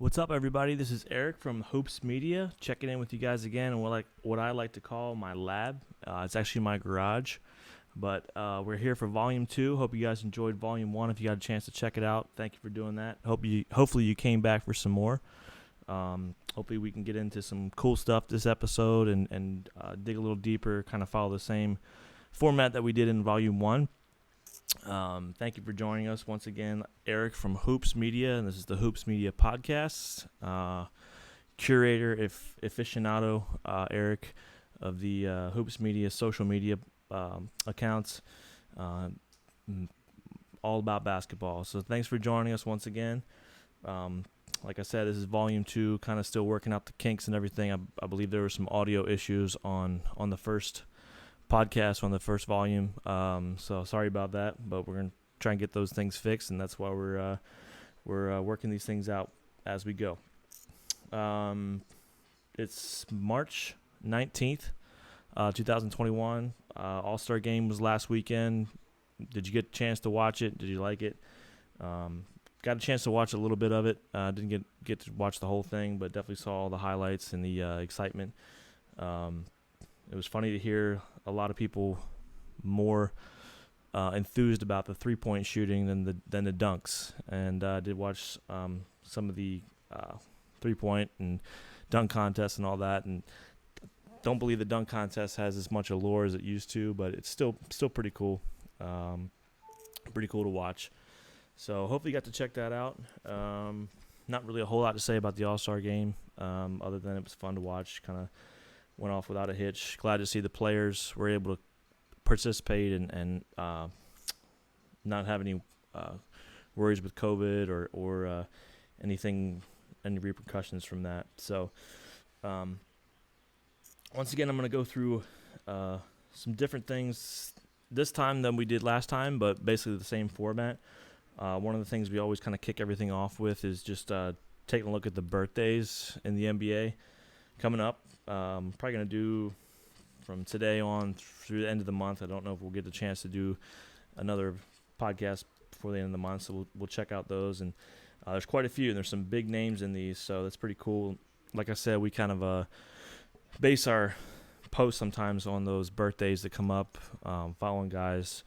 What's up, everybody? This is Eric from Hoops Media, checking in with you guys again in what I like to call my lab. It's actually my garage, but we're here for Volume 2. Hope you guys enjoyed Volume 1. If you got a chance to check it out, thank you for doing that. Hopefully you came back for some more. Hopefully we can get into some cool stuff this episode and dig a little deeper, kind of follow the same format that we did in Volume 1. Thank you for joining us once again. Eric from Hoops Media, and this is the Hoops Media Podcast. Curator, aficionado, Eric of the Hoops Media social media accounts, all about basketball. So thanks for joining us once again. Like I said, this is Volume 2, kind of still working out the kinks and everything. I believe there were some audio issues on the first podcast, on the first volume. So sorry about that, but we're going to try and get those things fixed, and that's why we're working these things out as we go. It's March 19th, 2021. All-Star Game was last weekend. Did you get a chance to watch it? Did you like it? Got a chance to watch a little bit of it. Didn't get to watch the whole thing, but definitely saw all the highlights and the excitement. It was funny to hear a lot of people more enthused about the three-point shooting than the dunks, and I did watch some of the three-point and dunk contests and all that, and don't believe the dunk contest has as much allure as it used to, but it's still pretty cool. Pretty cool to watch. So hopefully you got to check that out. Not really a whole lot to say about the All-Star Game, other than it was fun to watch. Kind of went off without a hitch. Glad to see the players were able to participate and not have any worries with COVID or any repercussions from that. So once again, I'm going to go through some different things this time than we did last time, but basically the same format. One of the things we always kind of kick everything off with is just taking a look at the birthdays in the NBA coming up. Probably going to do from today on through the end of the month. I don't know if we'll get the chance to do another podcast before the end of the month, so we'll check out those. And there's quite a few, and there's some big names in these, so that's pretty cool. Like I said, we kind of base our posts sometimes on those birthdays that come up, following guys,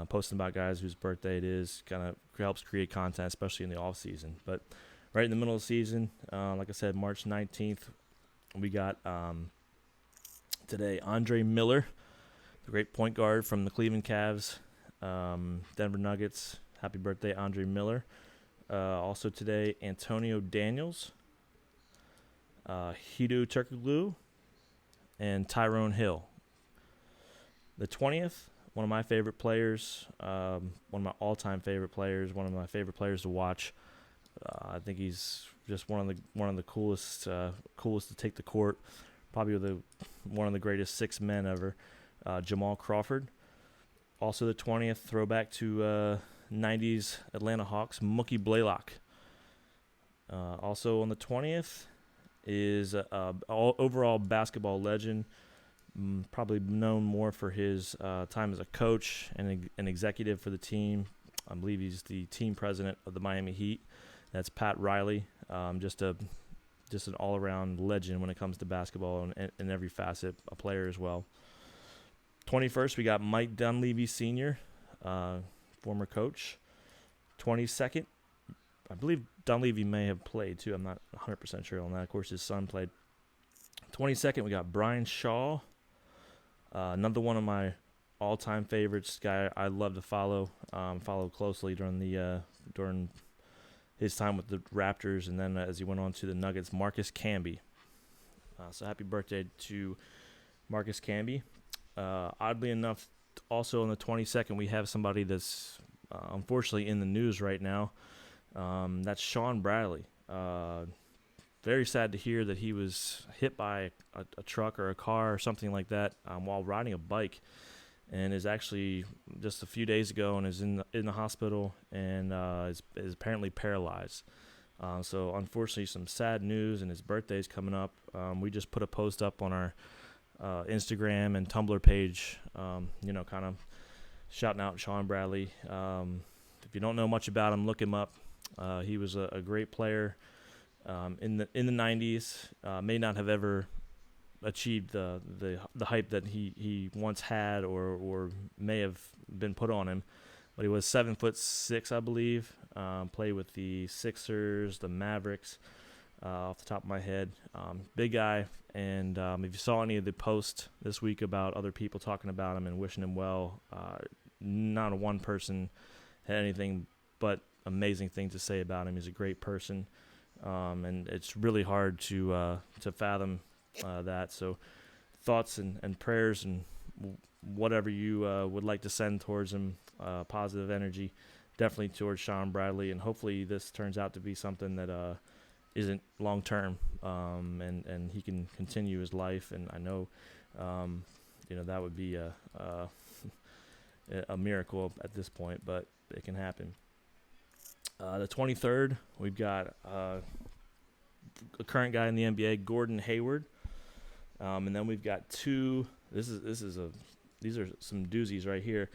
posting about guys whose birthday it is, kind of helps create content, especially in the off season. But right in the middle of the season, like I said, March 19th, we got today Andre Miller, the great point guard from the Cleveland Cavs, Denver Nuggets. Happy birthday, Andre Miller. Also today, Antonio Daniels, Hedo Turkoglu, and Tyrone Hill. The 20th, one of my favorite players, one of my all-time favorite players, one of my favorite players to watch. I think he's just one of the coolest to take the court. Probably one of the greatest six men ever. Jamal Crawford. Also the 20th, throwback to 90s Atlanta Hawks, Mookie Blaylock. Also on the 20th is overall basketball legend, probably known more for his time as a coach and an executive for the team. I believe he's the team president of the Miami Heat. That's Pat Riley, just an all-around legend when it comes to basketball and in every facet, a player as well. 21st, we got Mike Dunleavy Sr., former coach. 22nd, I believe Dunleavy may have played too. I'm not 100% sure on that. Of course, his son played. 22nd, we got Brian Shaw, another one of my all-time favorites, guy I love to follow closely during his time with the Raptors, and then as he went on to the Nuggets, Marcus Camby. So happy birthday to Marcus Camby. Oddly enough, also on the 22nd, we have somebody that's unfortunately in the news right now. That's Sean Bradley. Very sad to hear that he was hit by a truck or a car or something like that while riding a bike, and is actually just a few days ago and is in the hospital and is apparently paralyzed. So unfortunately, some sad news, and his birthday's coming up. We just put a post up on our Instagram and Tumblr page, kind of shouting out Sean Bradley. If you don't know much about him, look him up. He was a great player in the 90s. May not have ever achieved the hype that he once had or may have been put on him, but he was 7'6", I believe. Played with the Sixers, the Mavericks, off the top of my head. Big guy, and if you saw any of the posts this week about other people talking about him and wishing him well, not a one person had anything but amazing things to say about him. He's a great person, and it's really hard to fathom that. So thoughts and prayers and whatever you would like to send towards him, positive energy, definitely towards Shawn Bradley, and hopefully this turns out to be something that isn't long term, and he can continue his life. And I know, that would be a miracle at this point, but it can happen. The 23rd, we've got a current guy in the NBA, Gordon Hayward, and then we've got two. These are some doozies right here.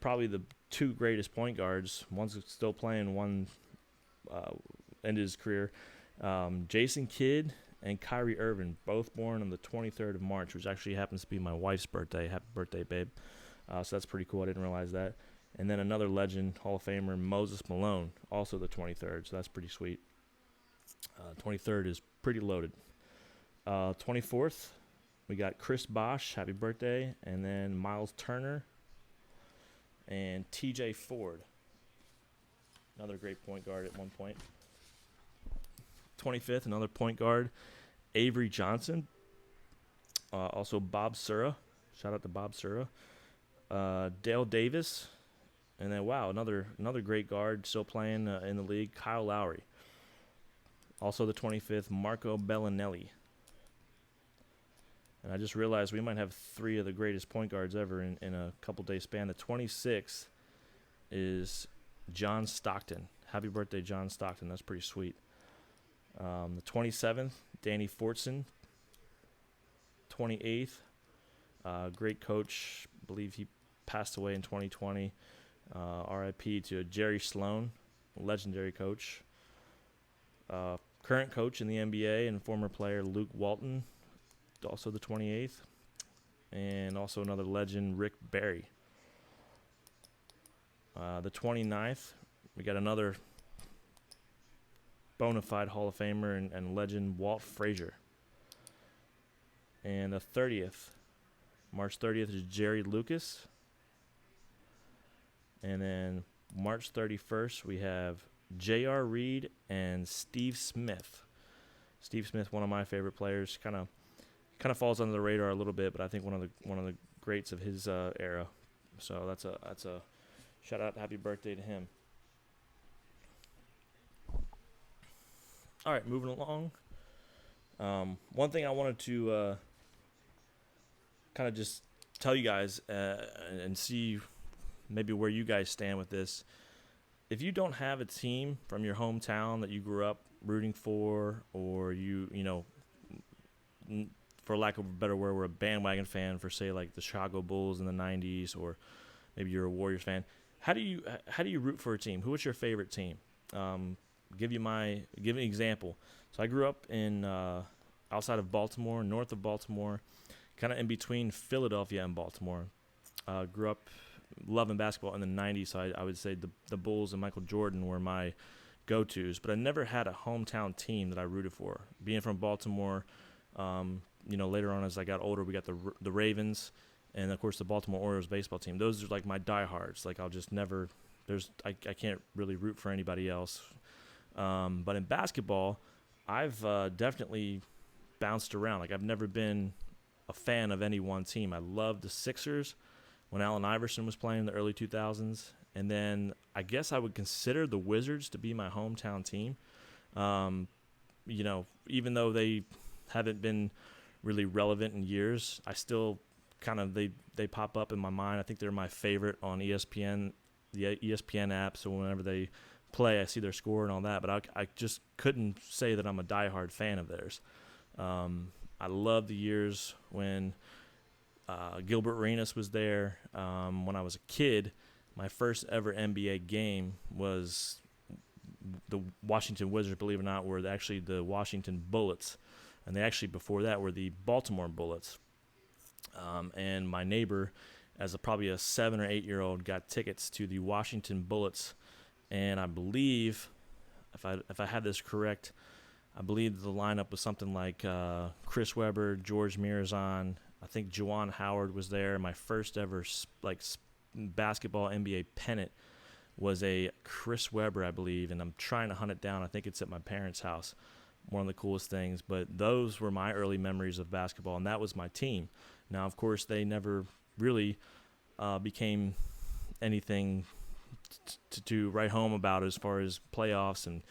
Probably the two greatest point guards. One's still playing, one ended his career. Jason Kidd and Kyrie Irving, both born on the 23rd of March, which actually happens to be my wife's birthday. Happy birthday, babe. So that's pretty cool. I didn't realize that. And then another legend, Hall of Famer, Moses Malone, also the 23rd. So that's pretty sweet. 23rd is pretty loaded. 24th, we got Chris Bosh, happy birthday. And then Miles Turner and TJ Ford, another great point guard at one point. 25th, another point guard, Avery Johnson. Also Bob Sura. Shout out to Bob Sura. Dale Davis. And then, another great guard still playing in the league, Kyle Lowry. Also the 25th, Marco Bellinelli. And I just realized we might have three of the greatest point guards ever in a couple-day span. The 26th is John Stockton. Happy birthday, John Stockton. That's pretty sweet. The 27th, Danny Fortson. 28th, great coach. I believe he passed away in 2020. RIP to Jerry Sloan, legendary coach. Current coach in the NBA and former player Luke Walton, also the 28th. And also another legend, Rick Barry. The 29th, we got another bona fide Hall of Famer and legend, Walt Frazier. And the 30th, March 30th, is Jerry Lucas. And then March 31st, we have J.R. Reed and Steve Smith. Steve Smith, one of my favorite players, kind of falls under the radar a little bit, but I think one of the greats of his era. So that's a shout out, happy birthday to him. All right, moving along. One thing I wanted to kind of just tell you guys and see maybe where you guys stand with this. If you don't have a team from your hometown that you grew up rooting for, or for lack of a better word, were a bandwagon fan for, say, like the Chicago Bulls in the 90s, or maybe you're a Warriors fan, how do you root for a team? Who is your favorite team? Give an example. So I grew up in outside of Baltimore, north of Baltimore, kind of in between Philadelphia and Baltimore. Grew up loving basketball in the 90s, so I would say the Bulls and Michael Jordan were my go-tos, but I never had a hometown team that I rooted for. Being from Baltimore, later on as I got older, we got the Ravens and, of course, the Baltimore Orioles baseball team. Those are like my diehards. Like I'll just never – I can't really root for anybody else. But in basketball, I've definitely bounced around. Like I've never been a fan of any one team. I loved the Sixers when Allen Iverson was playing in the early 2000s. And then I guess I would consider the Wizards to be my hometown team. Even though they haven't been really relevant in years, I still kind of, they pop up in my mind. I think they're my favorite on ESPN, the ESPN app. So whenever they play, I see their score and all that. But I just couldn't say that I'm a diehard fan of theirs. I love the years when Gilbert Arenas was there. When I was a kid, my first ever NBA game was the Washington Wizards, believe it or not, were actually the Washington Bullets, and they actually before that were the Baltimore Bullets. And my neighbor, as probably a 7 or 8 year old, got tickets to the Washington Bullets, and I believe, if I had this correct, I believe the lineup was something like Chris Webber, George Mirazon. I think Juwan Howard was there. My first ever basketball NBA pennant was a Chris Webber, I believe, and I'm trying to hunt it down. I think it's at my parents' house. One of the coolest things. But those were my early memories of basketball, and that was my team. Now, of course, they never really became anything to write home about as far as playoffs and,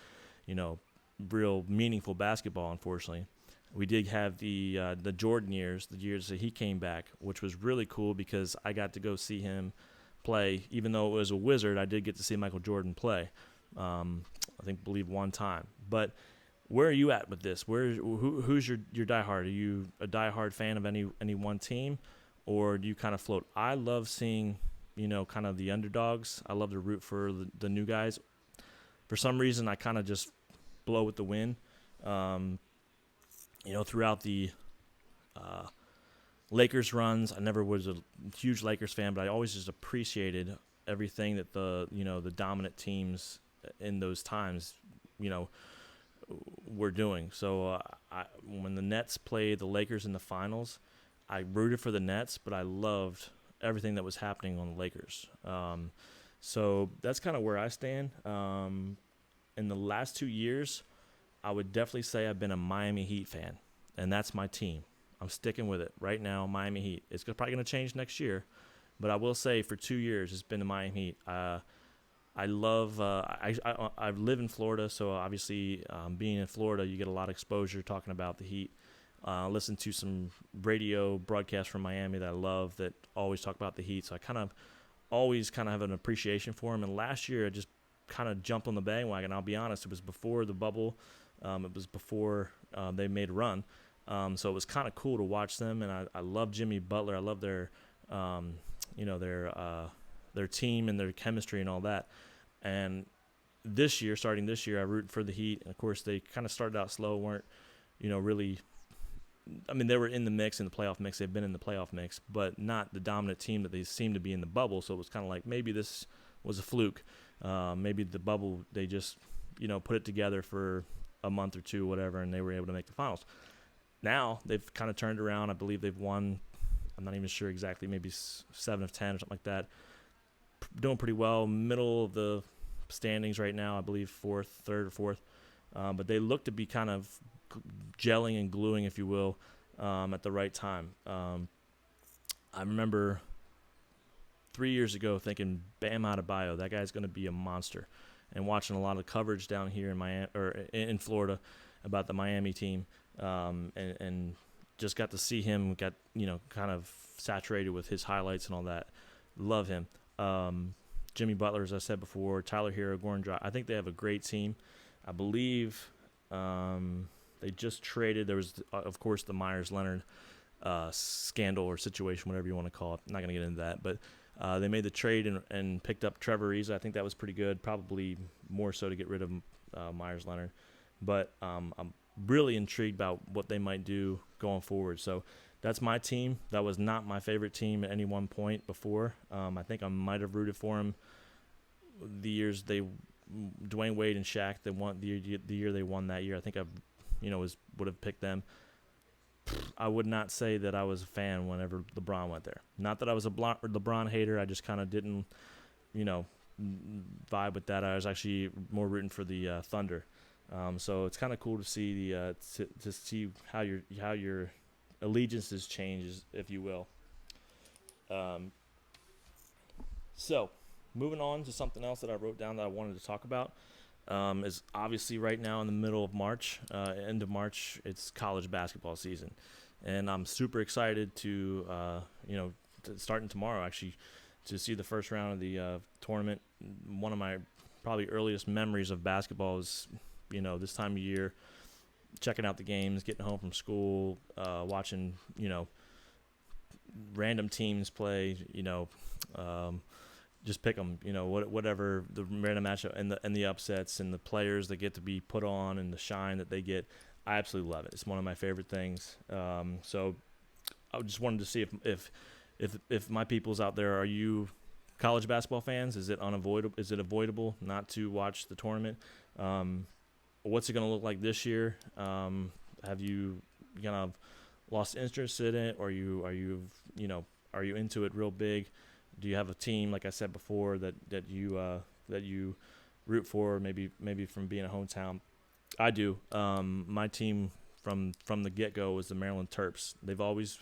real meaningful basketball, unfortunately. We did have the Jordan years, the years that he came back, which was really cool because I got to go see him play. Even though it was a Wizard, I did get to see Michael Jordan play. I believe one time. But where are you at with this? Who's your diehard? Are you a diehard fan of any one team, or do you kind of float? I love seeing, kind of the underdogs. I love to root for the new guys. For some reason, I kind of just blow with the wind. Throughout the Lakers runs, I never was a huge Lakers fan, but I always just appreciated everything that the dominant teams in those times, were doing. So when the Nets played the Lakers in the finals, I rooted for the Nets, but I loved everything that was happening on the Lakers. So that's kind of where I stand. In the last 2 years, I would definitely say I've been a Miami Heat fan, and that's my team. I'm sticking with it right now, Miami Heat. It's probably going to change next year, but I will say for 2 years it's been the Miami Heat. I love I live in Florida, so obviously being in Florida, you get a lot of exposure talking about the Heat. Listen to some radio broadcasts from Miami that I love that always talk about the Heat, so I always have an appreciation for them. And last year I just kind of jumped on the bandwagon. I'll be honest, it was before the bubble. It was before they made a run. So it was kind of cool to watch them, and I love Jimmy Butler. I love their team and their chemistry and all that. And starting this year, I root for the Heat. And of course, they kind of started out slow, weren't, really. I mean, they were in the mix, in the playoff mix. They've been in the playoff mix, but not the dominant team that they seemed to be in the bubble. So it was kind of like maybe this was a fluke. Maybe the bubble, they just, put it together for a month or two, whatever, and they were able to make the finals. Now they've kind of turned around. I believe they've won, I'm not even sure exactly, maybe 7 of 10 or something like that. Doing pretty well, middle of the standings right now, I believe third or fourth. But they look to be kind of gelling and gluing, if you will, at the right time. I remember 3 years ago thinking Bam Adebayo, that guy's going to be a monster, and watching a lot of coverage down here in Miami or in Florida about the Miami team, and just got to see him get kind of saturated with his highlights and all that. Love him. Jimmy Butler, as I said before, Tyler Hero, Goran Dragic. I think they have a great team. I believe they just traded. There was, of course, the Myers Leonard scandal or situation, whatever you want to call it. I'm not going to get into that, but they made the trade and picked up Trevor Ariza. I think that was pretty good. Probably more so to get rid of Myers Leonard, but I'm really intrigued about what they might do going forward. So that's my team. That was not my favorite team at any one point before. I think I might have rooted for him the years Dwayne Wade and Shaq. They won the year they won that year. I think I, would have picked them. I would not say that I was a fan whenever LeBron went there. Not that I was a LeBron hater. I just kind of didn't, vibe with that. I was actually more rooting for the Thunder. So it's kind of cool to see to see how your allegiances change, if you will. So moving on to something else that I wrote down that I wanted to talk about is obviously right now in the middle of March, end of March, it's college basketball season, and I'm super excited to starting tomorrow actually to see the first round of the tournament. One of my probably earliest memories of basketball is this time of year, checking out the games, getting home from school, watching, random teams play, just pick them. Whatever the random matchup and the upsets and the players that get to be put on and the shine that they get. I absolutely love it. It's one of my favorite things. So I just wanted to see if my people's out there, are you college basketball fans? Is it unavoidable? Is it avoidable not to watch the tournament? What's it going to look like this year? Have you kind of lost interest in it, or are you into it real big? Do you have a team, like I said before, that you root for? Maybe from being a hometown. I do. My team from the get-go was the Maryland Terps. They've always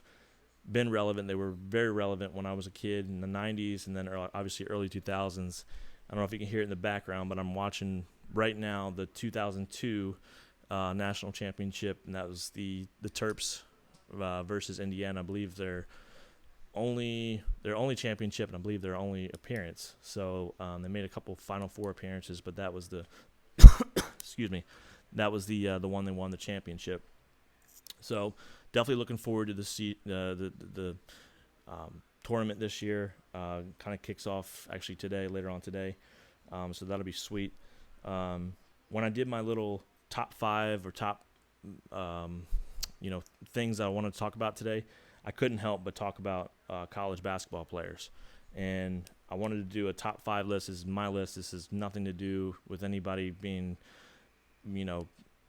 been relevant. They were very relevant when I was a kid in the 90s, and then obviously early 2000s. I don't know if you can hear it in the background, but I'm watching right now the 2002 national championship, and that was the Terps versus Indiana. I believe their only championship, and I believe their only appearance. So they made a couple Final Four appearances, but that was the excuse me, that was the one they won the championship. So definitely looking forward to the tournament this year. Kind of kicks off actually later on today. So that'll be sweet. When I did my little top 5 or top things I wanted to talk about today, I couldn't help but talk about college basketball players. And I wanted to do a top 5 list. This is my list. This has nothing to do with anybody being,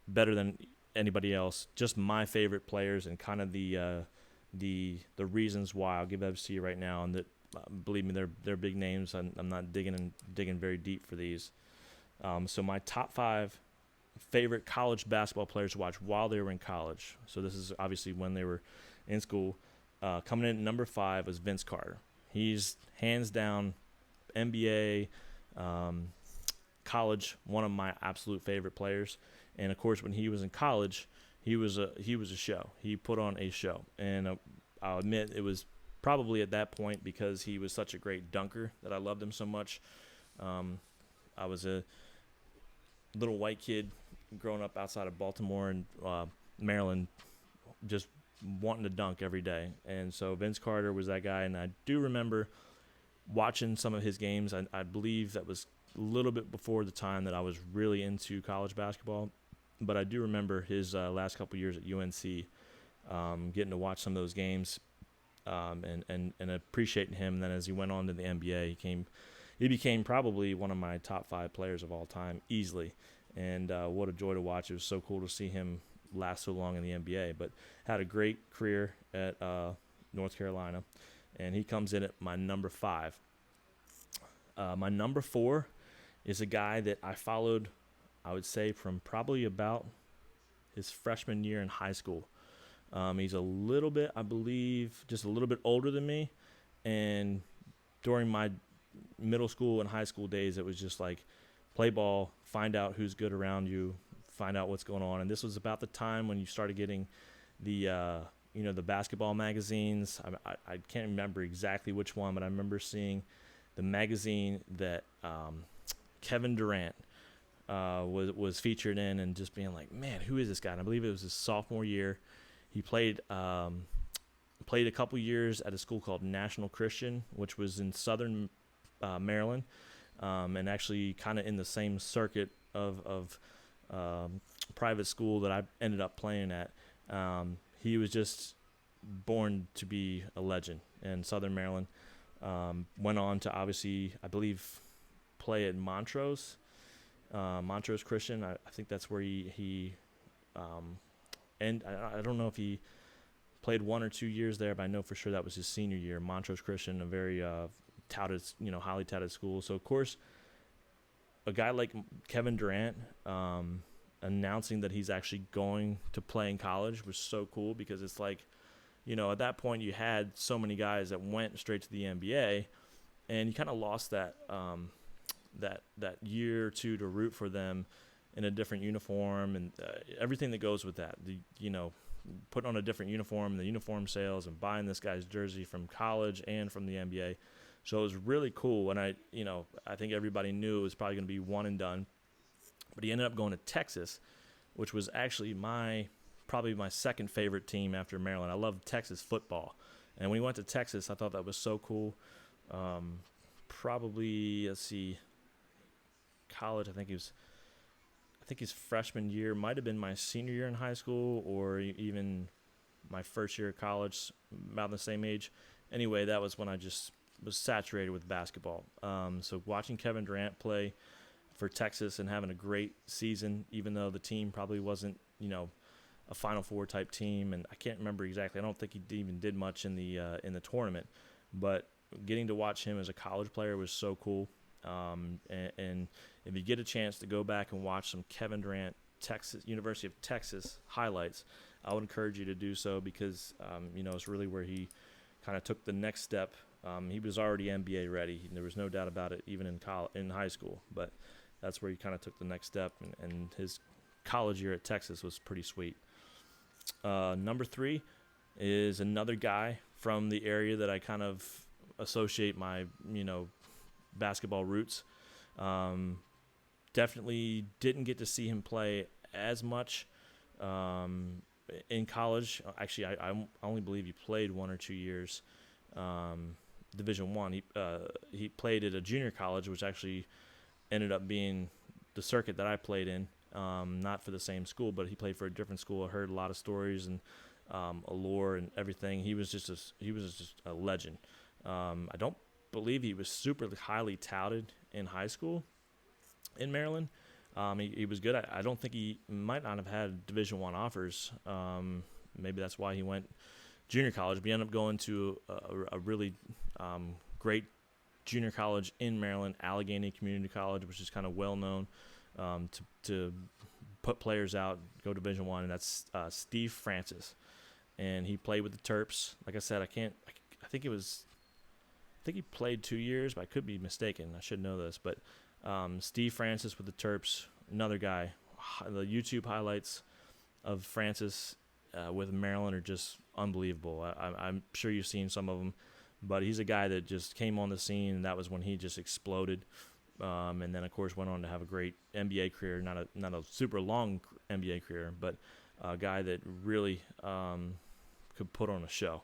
better than anybody else. Just my favorite players and kind of the reasons why. I'll give those to you right now. And that, believe me, they're big names. I'm not digging very deep for these. So my top 5 favorite college basketball players to watch while they were in college. So this is obviously when they were in school. Coming in at number 5 was Vince Carter. He's hands down NBA, college, one of my absolute favorite players. And of course, when he was in college, he was a show. He put on a show, and I'll admit it was probably at that point because he was such a great dunker that I loved him so much. I was a little white kid growing up outside of Baltimore and Maryland, just wanting to dunk every day. And so Vince Carter was that guy, and I do remember watching some of his games. I believe that was a little bit before the time that I was really into college basketball, but I do remember his last couple years at UNC, getting to watch some of those games and appreciating him. And then as he went on to the NBA, he became probably one of my top 5 players of all time, easily. And what a joy to watch. It was so cool to see him last so long in the NBA, but had a great career at North Carolina. And he comes in at my number 5. My number 4 is a guy that I followed, I would say, from probably about his freshman year in high school. He's a little bit, I believe, just a little bit older than me. And during my middle school and high school days, it was just like play ball, find out who's good around you, find out what's going on. And this was about the time when you started getting the the basketball magazines. I can't remember exactly which one, but I remember seeing the magazine that Kevin Durant was featured in, and just being like, man, who is this guy? And I believe it was his sophomore year. He played a couple years at a school called National Christian, which was in southern Maryland, and actually kind of in the same circuit of private school that I ended up playing at. He was just born to be a legend in southern Maryland. Went on to obviously, I believe, play at Montrose Christian. I think that's where he and I don't know if he played 1 or 2 years there, but I know for sure that was his senior year. Montrose Christian, a very touted, highly touted school. So of course, a guy like Kevin Durant announcing that he's actually going to play in college was so cool, because it's like, at that point you had so many guys that went straight to the NBA, and you kind of lost that that year or two to root for them in a different uniform, and everything that goes with that. Putting on a different uniform, and the uniform sales, and buying this guy's jersey from college and from the NBA. So it was really cool, and I think everybody knew it was probably going to be one and done. But he ended up going to Texas, which was actually probably my second favorite team after Maryland. I love Texas football. And when he went to Texas, I thought that was so cool. probably, let's see, college. I think his freshman year might have been my senior year in high school, or even my first year of college, about the same age. Anyway, that was when I just was saturated with basketball. So watching Kevin Durant play for Texas and having a great season, even though the team probably wasn't, a Final Four type team, and I can't remember exactly. I don't think he even did much in the tournament, but getting to watch him as a college player was so cool. And if you get a chance to go back and watch some Kevin Durant, University of Texas highlights, I would encourage you to do so because it's really where he kind of took the next step. He was already NBA ready. There was no doubt about it, even in high school. But that's where he kind of took the next step, and his college year at Texas was pretty sweet. Number 3 is another guy from the area that I kind of associate my, basketball roots. Definitely didn't get to see him play as much in college. Actually, I only believe he played 1 or 2 years Division I. He played at a junior college, which actually ended up being the circuit that I played in. Not for the same school, but he played for a different school. I heard a lot of stories and allure and everything. He was just a legend. I don't believe he was super highly touted in high school in Maryland. He was good. I don't think he might not have had Division I offers. Maybe that's why he went junior college. But he ended up going to a really great junior college in Maryland, Allegheny Community College, which is kind of well known to put players out, go Division I, and that's Steve Francis. And he played with the Terps. Like I said, I think he played 2 years, but I could be mistaken. I should know this, but Steve Francis with the Terps, another guy. The YouTube highlights of Francis with Maryland are just unbelievable. I'm sure you've seen some of them, but he's a guy that just came on the scene, and that was when he just exploded. And then, of course, went on to have a great NBA career, not a super long NBA career, but a guy that really could put on a show.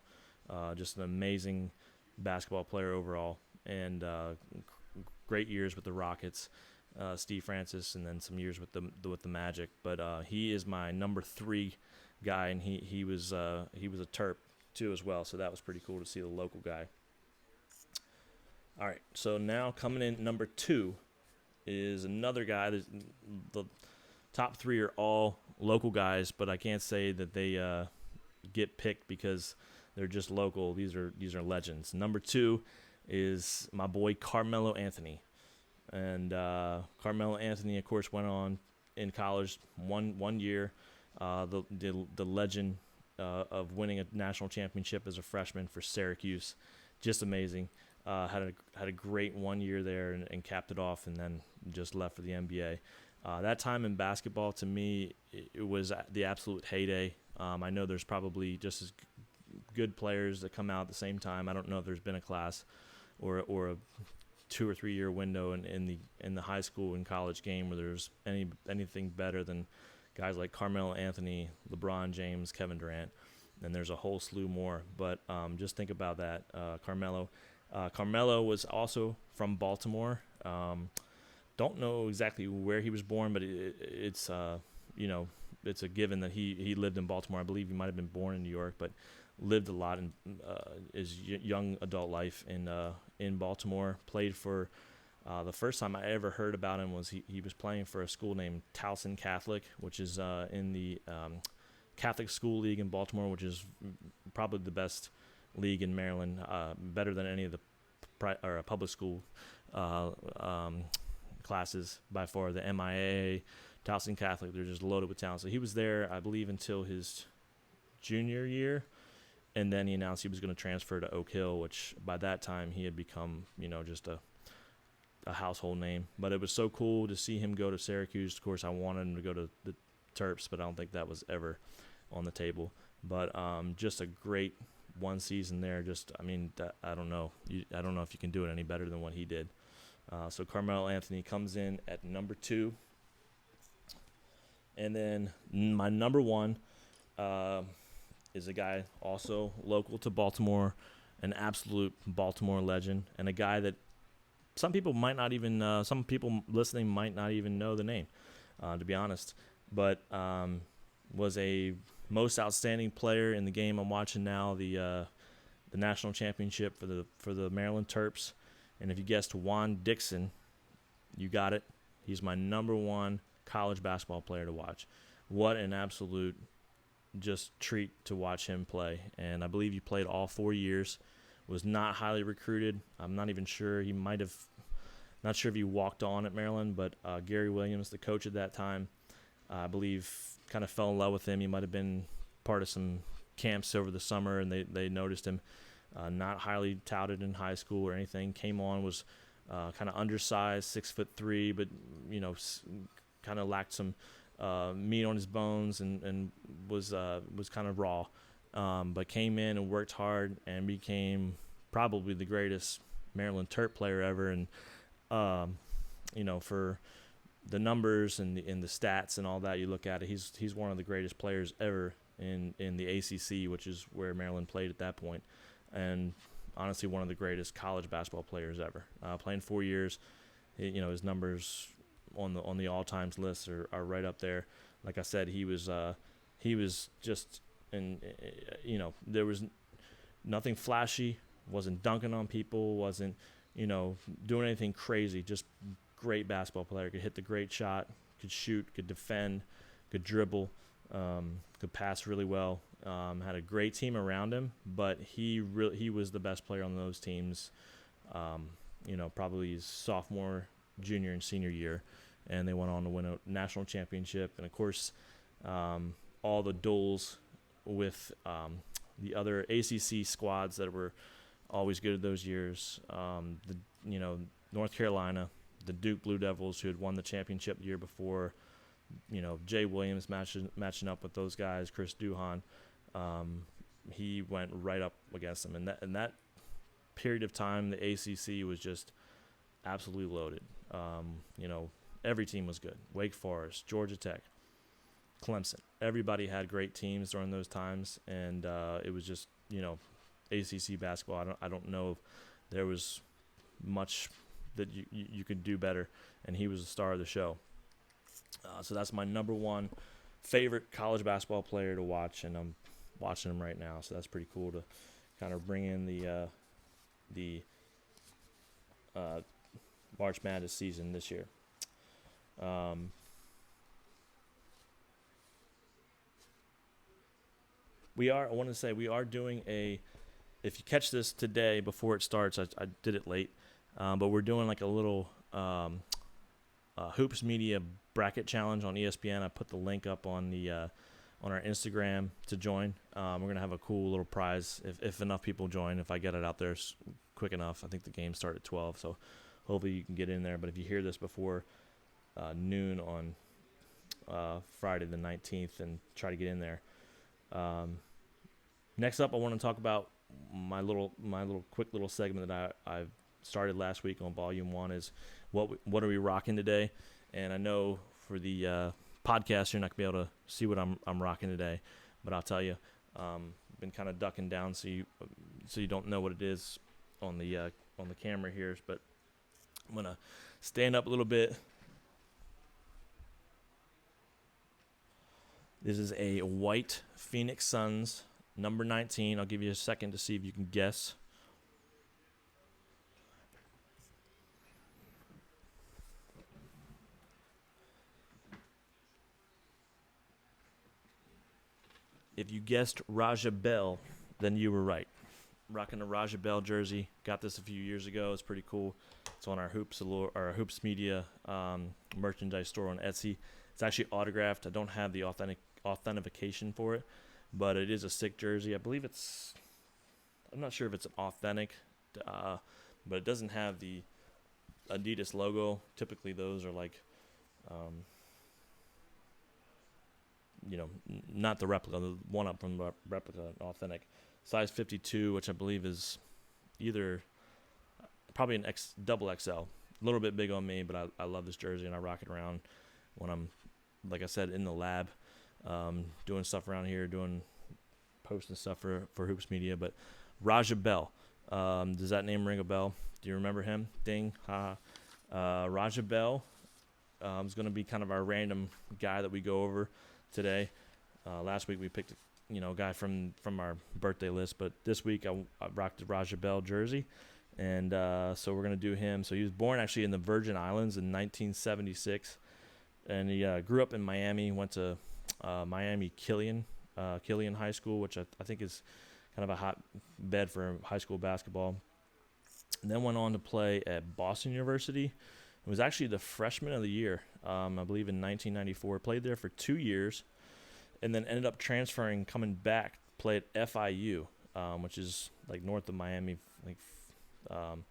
Just an amazing basketball player overall, and great years with the Rockets, Steve Francis, and then some years with the Magic. But he is my number 3 guy, and he was a Terp too as well. So that was pretty cool to see the local guy. All right, so now coming in number 2 is another guy. The top 3 are all local guys, but I can't say that they get picked because they're just local. These are legends. Number 2 is my boy Carmelo Anthony, and Carmelo Anthony, of course, went on in college one year. The legend of winning a national championship as a freshman for Syracuse, just amazing. Had a great 1 year there and capped it off, and then just left for the NBA. That time in basketball, to me, it was the absolute heyday. I know there's probably just as good players that come out at the same time. I don't know if there's been a class or a 2 or 3 year window in the high school and college game where there's anything better than guys like Carmelo Anthony, LeBron James, Kevin Durant, and there's a whole slew more. But just think about that, Carmelo. Carmelo was also from Baltimore. Don't know exactly where he was born, but it's a given that he lived in Baltimore. I believe he might have been born in New York, but lived a lot in his young adult life in Baltimore. Played for the first time I ever heard about him was he was playing for a school named Towson Catholic, which is in the Catholic School League in Baltimore, which is probably the best league in Maryland, better than any of the public school classes by far. The MIA, Towson Catholic, they're just loaded with talent. So he was there, I believe, until his junior year, and then he announced he was going to transfer to Oak Hill, which by that time he had become, just a household name. But it was so cool to see him go to Syracuse. Of course, I wanted him to go to the Terps, but I don't think that was ever on the table. But just a great one season there. I don't know. I don't know if you can do it any better than what he did. So Carmelo Anthony comes in at number 2. And then my number 1 is a guy also local to Baltimore, an absolute Baltimore legend, and a guy that some people might not even some people listening might not even know the name, to be honest. But was a most outstanding player in the game I'm watching now, the national championship for the Maryland Terps. And if you guessed Juan Dixon, you got it. He's my number one college basketball player to watch. What an absolute just treat to watch him play. And I believe he played all 4 years. Was not highly recruited. I'm not even sure. He might have, not sure if he walked on at Maryland, but Gary Williams, the coach at that time, I believe kind of fell in love with him. He might have been part of some camps over the summer, and they noticed him. Not highly touted in high school or anything. Came on, was kind of undersized, 6'3", but kind of lacked some meat on his bones and was kind of raw. But came in and worked hard and became probably the greatest Maryland Terp player ever. And for the numbers and the stats and all that, you look at it, he's one of the greatest players ever in the ACC, which is where Maryland played at that point. And honestly, one of the greatest college basketball players ever. Playing 4 years, his numbers on the all-times list are right up there. Like I said, he was just, there was nothing flashy, wasn't dunking on people, wasn't doing anything crazy. Just great basketball player. Could hit the great shot, could shoot, could defend, could dribble, could pass really well. Had a great team around him, but he was the best player on those teams. Probably his sophomore, junior, and senior year, and they went on to win a national championship. And of course, all the duels with the other ACC squads that were always good at those years. North Carolina, the Duke Blue Devils, who had won the championship the year before. Jay Williams matching up with those guys, Chris Duhon. He went right up against them, and that period of time, the ACC was just absolutely loaded. Every team was good. Wake Forest, Georgia Tech, Clemson. Everybody had great teams during those times, and it was just ACC basketball. I don't know if there was much that you could do better, and he was the star of the show. So that's my number one favorite college basketball player to watch, and I'm watching him right now. So that's pretty cool to kind of bring in the March Madness season this year. I want to say we are doing if you catch this today before it starts, I did it late, but we're doing like a little Hoops Media bracket challenge on ESPN. I put the link up on our Instagram to join. We're going to have a cool little prize if enough people join, if I get it out there quick enough. I think the game starts at 12, so hopefully you can get in there. But if you hear this before noon on Friday the 19th, and try to get in there. Next up, I want to talk about my little quick little segment that I've started last week on Volume 1 is what are we rocking today? And I know for the podcast, you're not going to be able to see what I'm rocking today, but I'll tell you, been kind of ducking down so you don't know what it is on the camera here, but I'm going to stand up a little bit. This is a white Phoenix Suns number 19. I'll give you a second to see if you can guess. If you guessed Raja Bell, then you were right. Rocking a Raja Bell jersey. Got this a few years ago. It's pretty cool. It's on our Hoops Media merchandise store on Etsy. It's actually autographed. I don't have the authentication for it, but it is a sick jersey. I believe I'm not sure if it's an authentic, but it doesn't have the Adidas logo. Typically those are like, not the replica, the one up from the replica, authentic. Size 52, which I believe is either probably an double XL. A little bit big on me, but I love this jersey, and I rock it around when I'm, like I said, in the lab, doing stuff around here, posting stuff for Hoops Media. But Raja Bell, Does that name ring a bell? Do you remember him? Ding. Ha. Raja Bell is going to be kind of our random guy that we go over today. Last week we picked a guy from our birthday list, but this week I rocked the Raja Bell jersey, and so we're going to do him. So he was born actually in the Virgin Islands in 1976, and he grew up in Miami, went to Miami Killian High School, which I think is kind of a hot bed for high school basketball. And then went on to play at Boston University. It was actually the freshman of the year, I believe in 1994. Played there for 2 years, and then ended up transferring, coming back, played at FIU, which is like north of Miami, can't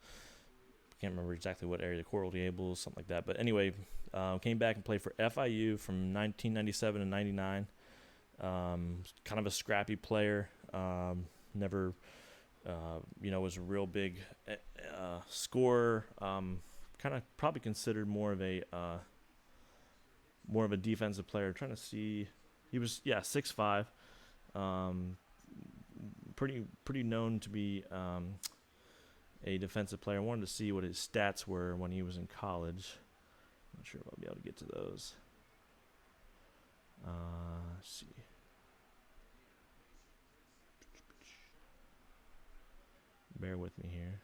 remember exactly what area, the Coral Gables, something like that. But anyway, came back and played for FIU from 1997 to 99. Kind of a scrappy player. Never, was a real big scorer. Kind of probably considered more of a defensive player. Trying to see, he was 6'5", pretty known to be a defensive player. I wanted to see what his stats were when he was in college. Not sure if I'll be able to get to those. Let's see. Bear with me here.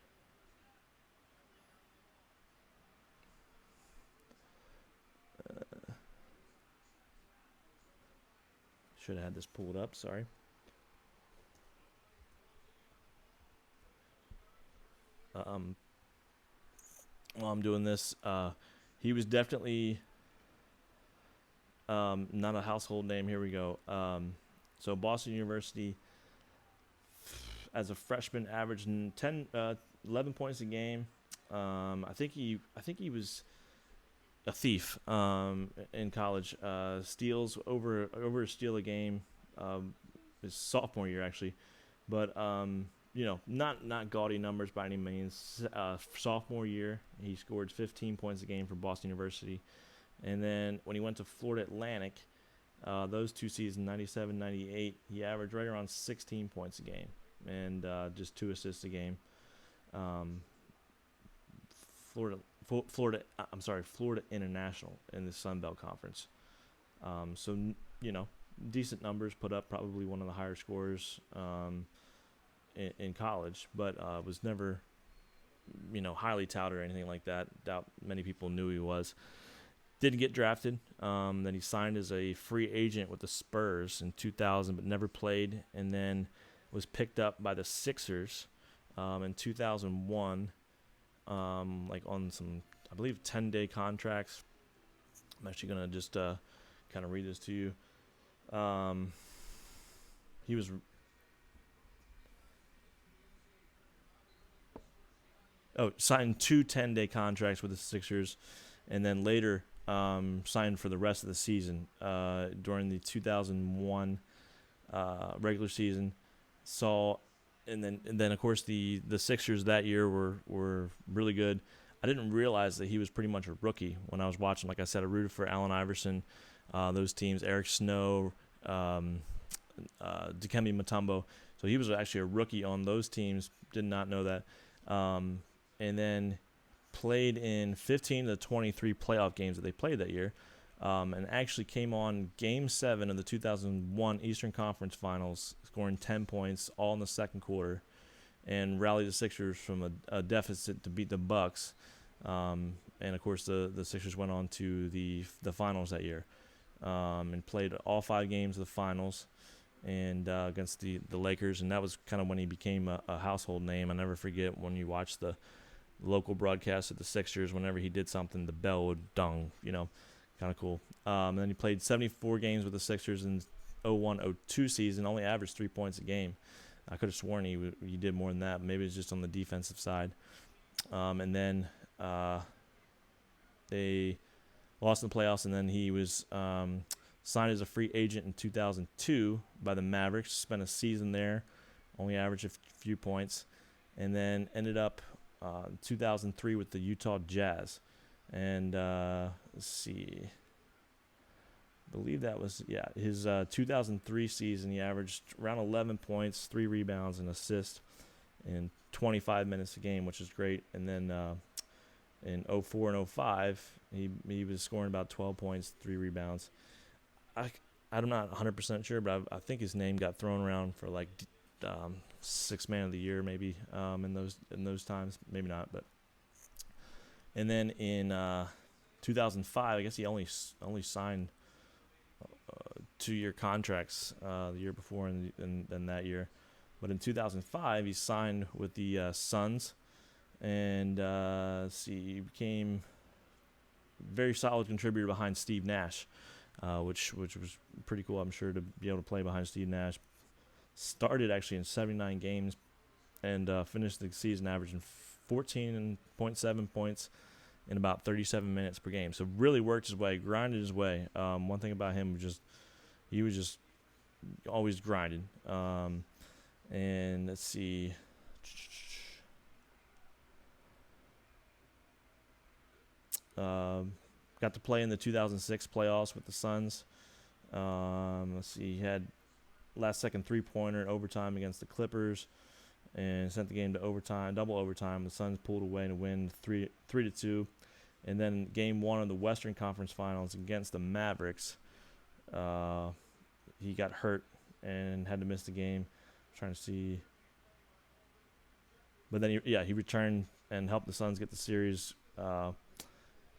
Should have had this pulled up, sorry. While I'm doing this, he was definitely not a household name. Here we go. So Boston University, as a freshman, averaged 11 points a game. I think he was a thief in college. Steals over a steal a game. His sophomore year actually, but not gaudy numbers by any means. Sophomore year, he scored 15 points a game for Boston University, and then when he went to Florida Atlantic, those 2 seasons, 97, 98, he averaged right around 16 points a game and just 2 assists a game. Florida International in the Sun Belt Conference. So decent numbers put up, probably one of the higher scorers in college, but was never highly touted or anything like that. Doubt many people knew he was. Didn't get drafted. Then he signed as a free agent with the Spurs in 2000, but never played, and then was picked up by the Sixers in 2001, on some, I believe, 10-day contracts. I'm actually going to just kind of read this to you. He was signed 2 10-day contracts with the Sixers, and then later signed for the rest of the season during the 2001 regular season. And then of course the Sixers that year were really good. I didn't realize that he was pretty much a rookie when I was watching. Like I said, I rooted for Allen Iverson, those teams, Eric Snow, Dikembe Mutombo. So he was actually a rookie on those teams. Did not know that. And then played in 15 of the 23 playoff games that they played that year, and actually came on Game 7 of the 2001 Eastern Conference Finals, scoring 10 points all in the second quarter, and rallied the Sixers from a deficit to beat the Bucks. And of course, the Sixers went on to the finals that year, and played all 5 games of the finals, and against the Lakers, and that was kind of when he became a household name. I never forget when you watch the local broadcast of the Sixers, whenever he did something, the bell would dung, kind of cool. And then he played 74 games with the Sixers in 01-02 season, only averaged 3 points a game. I could have sworn he did more than that. Maybe it's just on the defensive side. And then they lost in the playoffs, and then he was signed as a free agent in 2002 by the Mavericks, spent a season there, only averaged a few points, and then ended up 2003 with the Utah Jazz. And let's see, I believe that was his 2003 season. He averaged around 11 points, 3 rebounds, and assist, in 25 minutes a game, which is great. And then in 04 and 05, he was scoring about 12 points, 3 rebounds. I'm not 100% sure, but I think his name got thrown around for like sixth man of the year maybe in those times, maybe not. But and then in 2005, I guess he only signed 2-year contracts the year before and that year. But in 2005, he signed with the Suns, and he became a very solid contributor behind Steve Nash, which was pretty cool, I'm sure, to be able to play behind Steve Nash. Started actually in 79 games and finished the season averaging 14.7 points in about 37 minutes per game. So really worked his way, grinded his way. One thing about him was he was just always grinding. And let's see. Got to play in the 2006 playoffs with the Suns. Let's see. He had last-second three-pointer in overtime against the Clippers, and sent the game to overtime, double overtime. The Suns pulled away to win 3-2. And then Game 1 of the Western Conference Finals against the Mavericks, he got hurt and had to miss the game. Trying to see, but then he returned and helped the Suns get the series, tie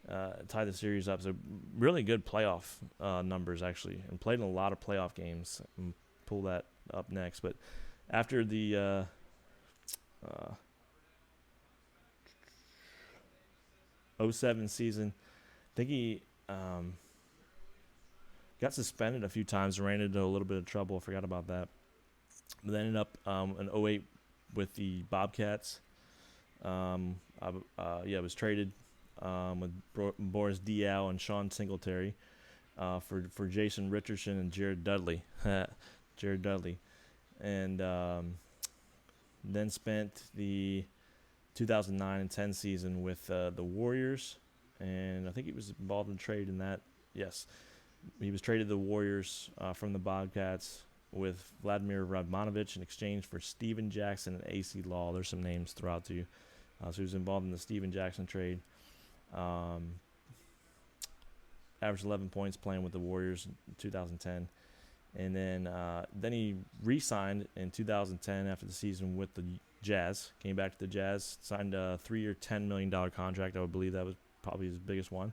the series up. So really good playoff numbers actually, and played in a lot of playoff games. And pull that up next. But after the 07 season, I think he got suspended a few times, ran into a little bit of trouble. I forgot about that. But then ended up in 08 with the Bobcats. Was traded with Boris Diaw and Sean Singletary for Jason Richardson and Jared Dudley. And then spent the 2009 and 10 season with the Warriors, and I think he was involved in trade in that. Yes, he was traded to the Warriors from the Bobcats with Vladimir Radmanovich in exchange for Steven Jackson and AC Law. There's some names throughout to you. So he was involved in the Steven Jackson trade. Averaged 11 points playing with the Warriors in 2010. And then he re-signed in 2010 after the season with the Jazz. Came back to the Jazz, signed a 3-year, $10 million contract. I would believe that was probably his biggest one.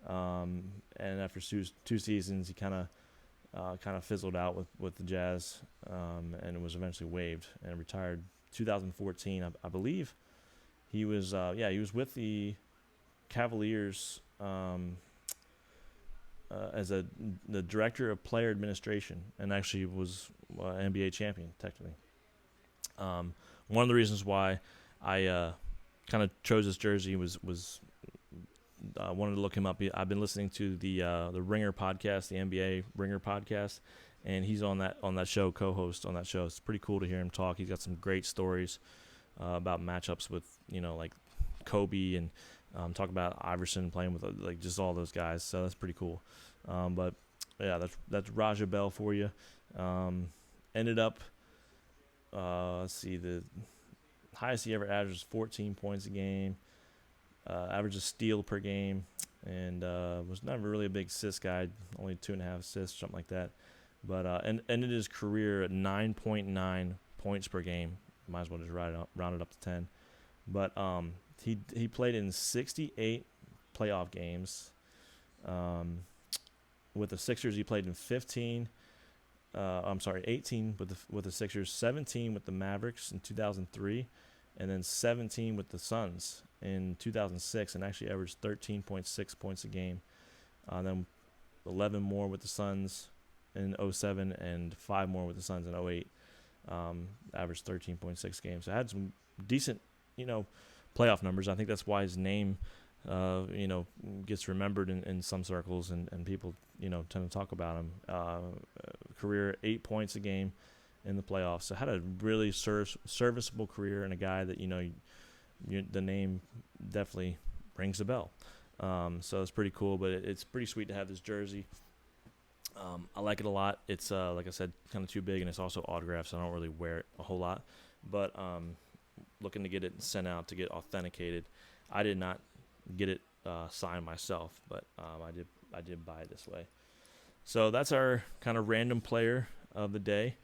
And after 2 seasons, he kind of fizzled out with the Jazz, and was eventually waived and retired 2014. I believe he was with the Cavaliers as the director of player administration, and actually was an NBA champion technically. One of the reasons why I kind of chose this jersey was wanted to look him up. I've been listening to the Ringer podcast, the NBA Ringer podcast, and he's on that show, co-host on that show. It's pretty cool to hear him talk. He's got some great stories about matchups with like Kobe, and talk about Iverson playing with like just all those guys. So that's pretty cool. But yeah, that's Raja Bell for you. Ended up, let's see, the highest he ever averaged was 14 points a game. Average a steal per game, and was never really a big assist guy, only 2.5 assists, something like that. But and ended his career at 9.9 points per game. Might as well just round it up to 10. But he played in 68 playoff games. With the Sixers, he played in 18 with the Sixers, 17 with the Mavericks in 2003, and then 17 with the Suns in 2006, and actually averaged 13.6 points a game. Then 11 more with the Suns in 07, and 5 more with the Suns in 08. Averaged 13.6 games. So I had some decent, playoff numbers. I think that's why his name, gets remembered in some circles, and people, tend to talk about him. Career 8 points a game in the playoffs. So had a really serviceable career, and a guy that, the name definitely rings a bell. So it's pretty cool, but it's pretty sweet to have this jersey. I like it a lot. It's, like I said, kind of too big, and it's also autographed, so I don't really wear it a whole lot. But looking to get it sent out to get authenticated. I did not get it signed myself, but I did buy it this way. So that's our kind of random player of the day,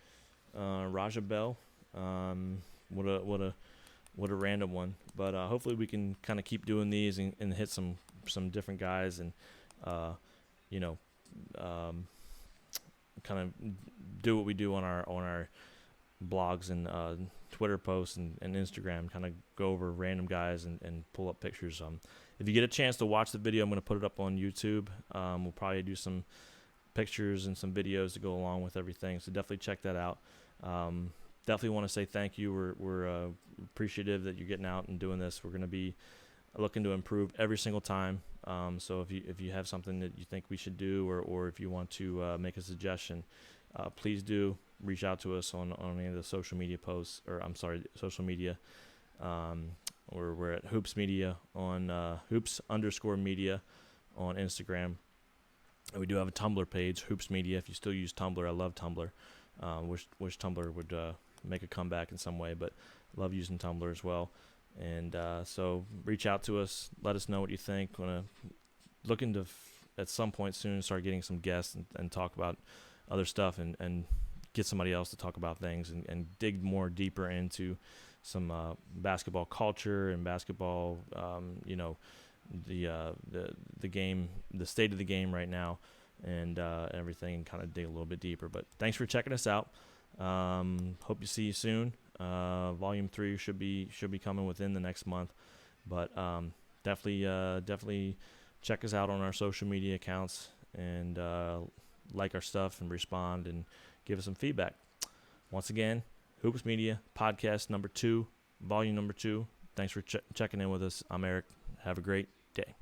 Raja Bell. What a random one. But hopefully we can kind of keep doing these and hit some different guys and kind of do what we do on our blogs and Twitter posts and Instagram, kind of go over random guys and pull up pictures. If you get a chance to watch the video, I'm going to put it up on YouTube. We'll probably do some pictures and some videos to go along with everything, so definitely check that out. Definitely want to say thank you. We're appreciative that you're getting out and doing this. We're going to be looking to improve every single time. So if you have something that you think we should do, or if you want to make a suggestion, please do reach out to us on any of the social media posts, social media. Or we're at Hoops Media on Hoops_media on Instagram. And we do have a Tumblr page, Hoops Media. If you still use Tumblr, I love Tumblr. Wish Tumblr would make a comeback in some way, but love using Tumblr as well. And so reach out to us. Let us know what you think. Looking to at some point soon start getting some guests and talk about other stuff and get somebody else to talk about things and dig more deeper into some basketball culture and basketball, the game, the state of the game right now, and everything, and kind of dig a little bit deeper. But thanks for checking us out. Hope to see you soon. Volume 3 should be coming within the next month, but definitely check us out on our social media accounts and like our stuff and respond and give us some feedback. Once again, Hoops Media podcast number 2, volume number 2. Thanks for checking in with us. I'm Eric. Have a great day.